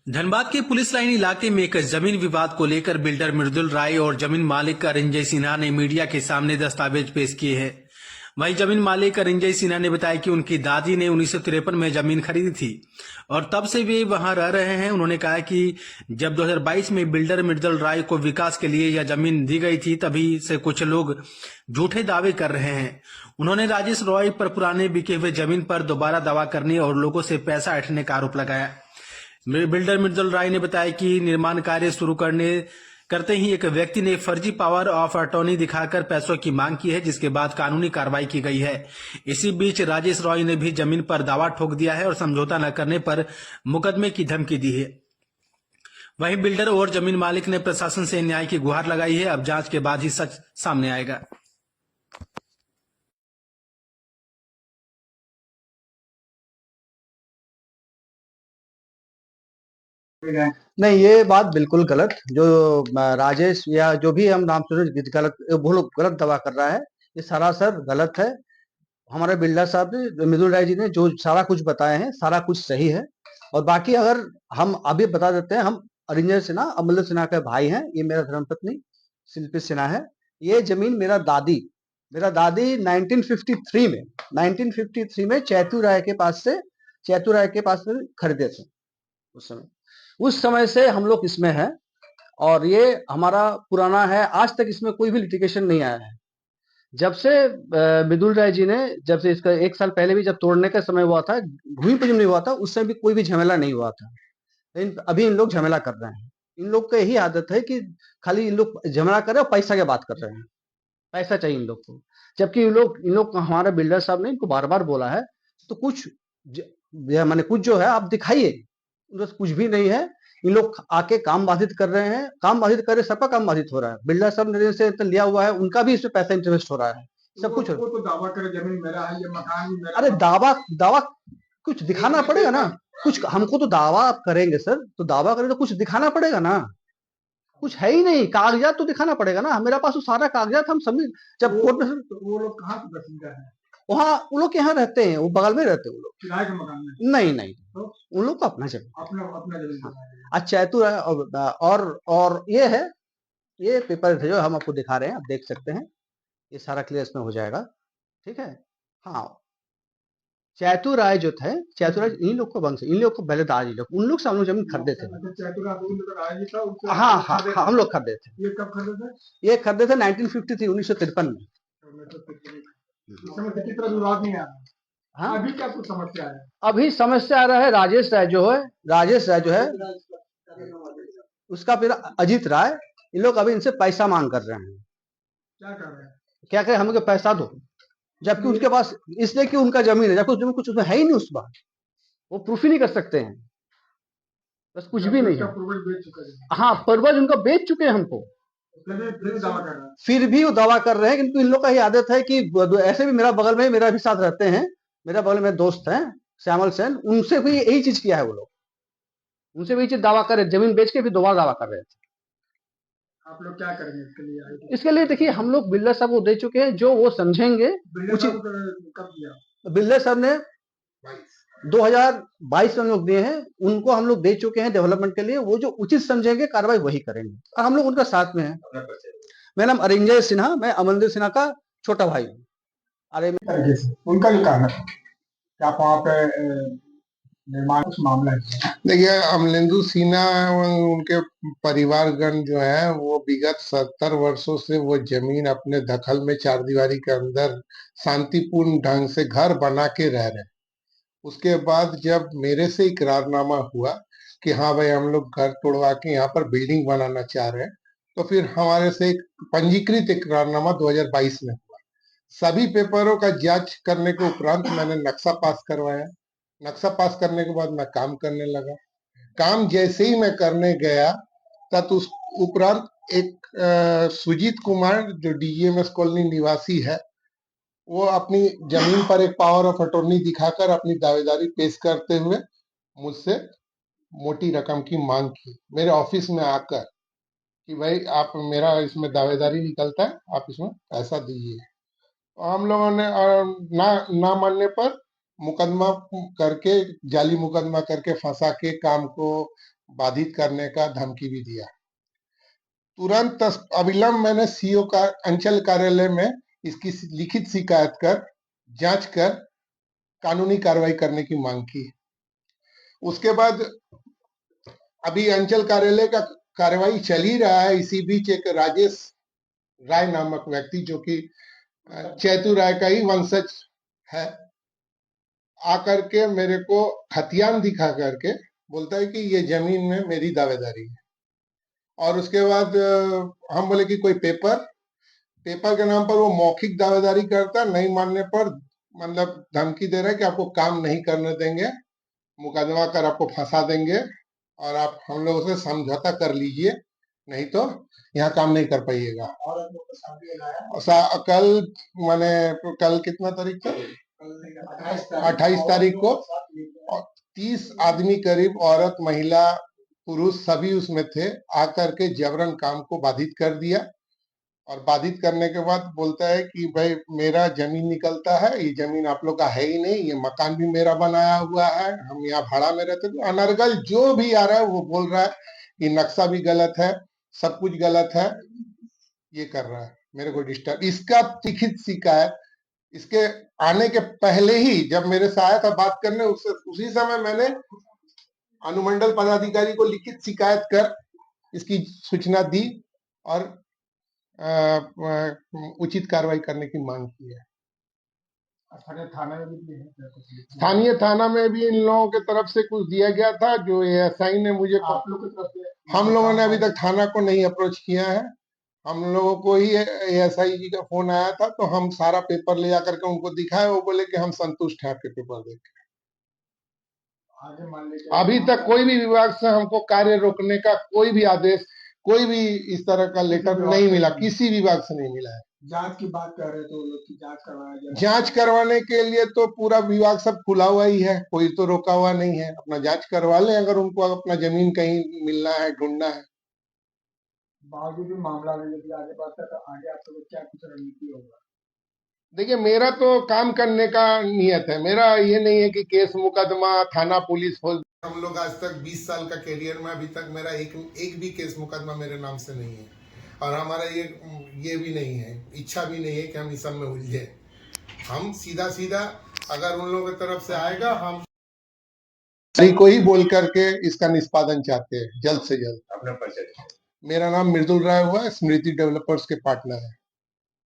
धनबाद के police line इलाके में एक जमीन विवाद को लेकर बिल्डर मृदुल राय और जमीन मालिक अरिंजय सिन्हा ने मीडिया के सामने दस्तावेज पेश किए हैं। वहीं जमीन मालिक अरिंजय सिन्हा ने बताया कि उनकी दादी ने 1953 में जमीन खरीदी थी और तब से वे वहां रह रहे हैं। उन्होंने कहा कि जब 2022 में बिल्डर मृदुल राय को विकास के लिए यह जमीन दी गई थी, तभी से कुछ लोग झूठे दावे कर रहे हैं। उन्होंने राजेश रॉय पर पुराने बिके हुए जमीन पर दोबारा दावा करने और लोगों से पैसा ऐंठने का आरोप लगाया। बिल्डर मृदुल राय ने बताया कि निर्माण कार्य शुरू करते ही एक व्यक्ति ने फर्जी पावर ऑफ अटॉर्नी दिखाकर पैसों की मांग की है, जिसके बाद कानूनी कार्रवाई की गई है। इसी बीच राजेश रॉय ने भी जमीन पर दावा ठोक दिया है और समझौता न करने पर मुकदमे की धमकी दी है। वहीं बिल्डर और जमीन मालिक ने प्रशासन से न्याय की गुहार लगाई है। अब जांच के बाद ही सच सामने आएगा। नहीं, ये बात बिल्कुल गलत। जो राजेश या जो भी हम नाम सुने गलत, वो लोग गलत दावा कर रहा है, ये सरासर गलत है। हमारे बिल्डर साहब ने, मृदुल राय जी ने जो सारा कुछ बताए हैं, सारा कुछ सही है। और बाकी अगर हम अभी बता देते हैं, हम अरिंजय सिन्हा, अमरिंदर सिन्हा के भाई हैं। ये मेरा धर्मपत्नी शिल्पी सिन्हा है। ये जमीन मेरा दादी 1953 में चैतू राय के पास से खरीदे थे। उस समय से हम लोग इसमें हैं और ये हमारा पुराना है। आज तक इसमें कोई भी लिटिगेशन नहीं आया है। जब से मृदुल राय जी ने, जब से इसका 1 साल पहले भी जब तोड़ने का समय हुआ था, भूमि पूजन नहीं हुआ था, उस समय भी कोई भी झमेला नहीं हुआ था। लेकिन अभी इन लोग झमेला कर रहे हैं। इन लोग का यही आदत है कि खाली इन लोग झमेला कर रहे हैं और पैसा की बात कर रहे हैं। पैसा चाहिए इन लोग को। जबकि इन लोग हमारे बिल्डर साहब ने इनको बार-बार बोला है, तो कुछ माने कुछ जो है आप दिखाइए। बस कुछ भी नहीं है। इन लोग आके काम बाधित कर रहे हैं। काम बाधित कर रहे, सबका काम बाधित हो रहा है। बिल्डर साहब ने से तो लिया हुआ है, उनका भी इसमें पैसा इन्वेस्ट हो रहा है। सब कुछ वो तो दावा करे जमीन मेरा है, ये मकान भी मेरा। अरे दावा कुछ दिखाना पड़ेगा ना। कुछ हमको तो दावा आप करेंगे सर, तो दावा करें तो कुछ दिखाना पड़ेगा ना। कुछ है ही नहीं, कागजात तो दिखाना पड़ेगा ना। मेरा पास तो सारा कागजात हम समझ, जब कोर्ट में वो लोग कहाँ पे बसिंदा है? वहाँ उन लोग के यहाँ रहते हैं, वो बगल में रहते हैं वो लोग। किराए के मकान में? नहीं, तो उन लोग का अपना जमीन। अपना अपना जमीन हाँ। है। आज चैतुर है और ये है, ये पेपर थे जो हम आपको दिखा रहे हैं, आप देख सकते हैं। ये सारा क्लियर इसमें हो जाएगा। ठीक है। हाँ, चैतुर राय जो थे, चैतुर राय इन लोग को वंश, इन लोग को पहले दादी लोग, उन लोग से हम लोग जमीन खरीदे थे। हाँ, हम लोग खरीदे थे। ये कब खरीदे थे? ये खरीदे थे 1953, 1953 में। इस समय किसी तरह विवाद नहीं आ रहा। हाँ, अभी क्या कुछ समस्या है? अभी समस्या आ रहा है। राजेश राय जो है, उसका फिर अजीत राय, इन लोग अभी इनसे पैसा मांग कर रहे हैं। क्या कर रहे हैं? क्या कहे, हमको पैसा दो। जबकि उनके पास, इसलिए कि उनका जमीन है, जबकि उसमें कुछ उसमें है ही नहीं। उस बार वो प्रूफ ही नहीं कर सकते हैं। बस कुछ भी नहीं है। पूर्वज बेच चुके हैं। हाँ, पूर्वज उनका बेच चुके हैं हमको। फिर दावा कर रहे हैं। फिर भी वो दावा कर रहे हैं। किंतु इन लोग का ही आदत है कि ऐसे भी मेरा बगल में मेरा भी साथ रहते हैं। मेरा बगल में दोस्त हैं श्यामल सेन, उनसे भी यही चीज किया है वो लोग। उनसे भी यही चीज दावा कर रहे, जमीन बेच के फिर दोबारा दावा कर रहे थे। आप लोग क्या करेंगे इसके लिए? इसके लिए देखिए, हम लोग बिल्डर साहब को दे चुके हैं, जो वो समझेंगे। कब दिया? बिल्डर साहब ने 2022 में हम लोग दिए हैं, उनको हम लोग दे चुके हैं डेवलपमेंट के लिए। वो जो उचित समझेंगे कार्रवाई वही करेंगे और हम लोग उनका साथ में हैं। मेरा नाम अरिंजय सिन्हा, मैं अमरिंदर सिन्हा का छोटा भाई हूँ। अरे उनका भी कारण है कि आप वहाँ पे निर्माण कुछ मामला है। देखिए, अमलेंदु सिन्हा उनके परिवारगण जो है वो विगत 70 वर्षों से वो जमीन अपने दखल में चार दीवारी के अंदर शांतिपूर्ण ढंग से घर बना के रह रहे हैं। उसके बाद जब मेरे से इकरारनामा हुआ कि हाँ भाई हम लोग घर तोड़वा के यहाँ पर बिल्डिंग बनाना चाह रहे हैं, तो फिर हमारे से एक पंजीकृत इकरारनामा 2022 में हुआ। सभी पेपरों का जांच करने के उपरांत मैंने नक्शा पास करवाया। नक्शा पास करने के बाद मैं काम करने लगा। काम जैसे ही मैं करने गया, तब उस उपरांत एक सुजीत कुमार जो डीजीएमएस कॉलोनी निवासी है, वो अपनी जमीन पर एक पावर ऑफ अटॉर्नी दिखाकर अपनी दावेदारी पेश करते हुए मुझसे मोटी रकम की मांग की मेरे ऑफिस में आकर कि भाई आप मेरा इसमें दावेदारी निकलता है, आप इसमें पैसा दीजिए। हम लोगों ने ना मानने पर मुकदमा करके, जाली मुकदमा करके फंसा के काम को बाधित करने का धमकी भी दिया। तुरंत अविलंब मैंने सीओ का अंचल कार्यालय में इसकी लिखित शिकायत कर जांच कर कानूनी कार्रवाई करने की मांग की। उसके बाद अभी अंचल कार्यालय का कार्रवाई चल ही रहा है। इसी बीच एक राजेश राय नामक व्यक्ति जो कि चैतु राय का ही वंशज है, आकर के मेरे को खतियान दिखा करके बोलता है कि ये जमीन में मेरी दावेदारी है। और उसके बाद हम बोले कि कोई पेपर के नाम पर वो मौखिक दावेदारी करता, नहीं मानने पर मतलब धमकी दे रहा है कि आपको काम नहीं करने देंगे, मुकदमा कर आपको फंसा देंगे और आप हम लोगों से समझौता कर लीजिए, नहीं तो यहाँ काम नहीं कर पाइएगा। कल मैंने कल कितना तारीख था, 28 तारीख को 30 आदमी करीब, औरत महिला पुरुष सभी उसमें थे, आकर के जबरन काम को बाधित कर दिया। और बाधित करने के बाद बोलता है कि भाई मेरा जमीन निकलता है, ये जमीन आप लोग का है ही नहीं, ये मकान भी मेरा बनाया हुआ है, हम यहाँ भाड़ा में रहते। तो अनर्गल जो भी आ रहा है वो बोल रहा है कि नक्शा भी गलत है, सब कुछ गलत है, ये कर रहा है मेरे को डिस्टर्ब। इसका लिखित शिकायत इसके आने के पहले ही जब मेरे से आया था बात करने, उसी समय मैंने अनुमंडल पदाधिकारी को लिखित शिकायत कर इसकी सूचना दी और उचित कार्रवाई करने की मांग की है। स्थानीय थाना में भी इन लोगों के तरफ से कुछ दिया गया था, जो एएसआई ने मुझे, हम लोगों ने अभी तक थाना को नहीं अप्रोच किया है। हम लोगों को ही एएसआई जी का फोन आया था, तो हम सारा पेपर ले जाकर के उनको दिखाए, वो बोले कि हम संतुष्ट हैं आपके पेपर देख के। अभी तक कोई भी विभाग से हमको कार्य रोकने का कोई भी आदेश, कोई भी इस तरह का लेटर नहीं मिला, किसी विभाग से नहीं मिला है। जांच की बात कर रहे तो लोग की जांच करवाया जाए। जांच करवाने के लिए तो पूरा विभाग सब खुला हुआ ही है, कोई तो रोका हुआ नहीं है। अपना जांच करवा ले, अगर उनको अपना जमीन कहीं मिलना है, ढूंढना है। बावजूद भी मामला में यदि आगे बढ़ता तो आगे आप लोग क्या कुछ रणनीति होगा? देखिए, मेरा तो काम करने का नियत है, मेरा ये नहीं है कि केस मुकदमा थाना पुलिस फौज। हम लोग आज तक 20 साल का कैरियर में अभी तक मेरा एक भी केस मुकदमा मेरे नाम से नहीं है, और हमारा ये भी नहीं है, इच्छा भी नहीं है कि हम इस सब में उलझे। हम सीधा अगर उन लोगों की तरफ से आएगा, हम को ही बोल करके इसका निष्पादन चाहते हैं जल्द से जल्द। अपना परिचय। मेरा नाम मृदुल राय हुआ, स्मृति डेवलपर्स के पार्टनर है।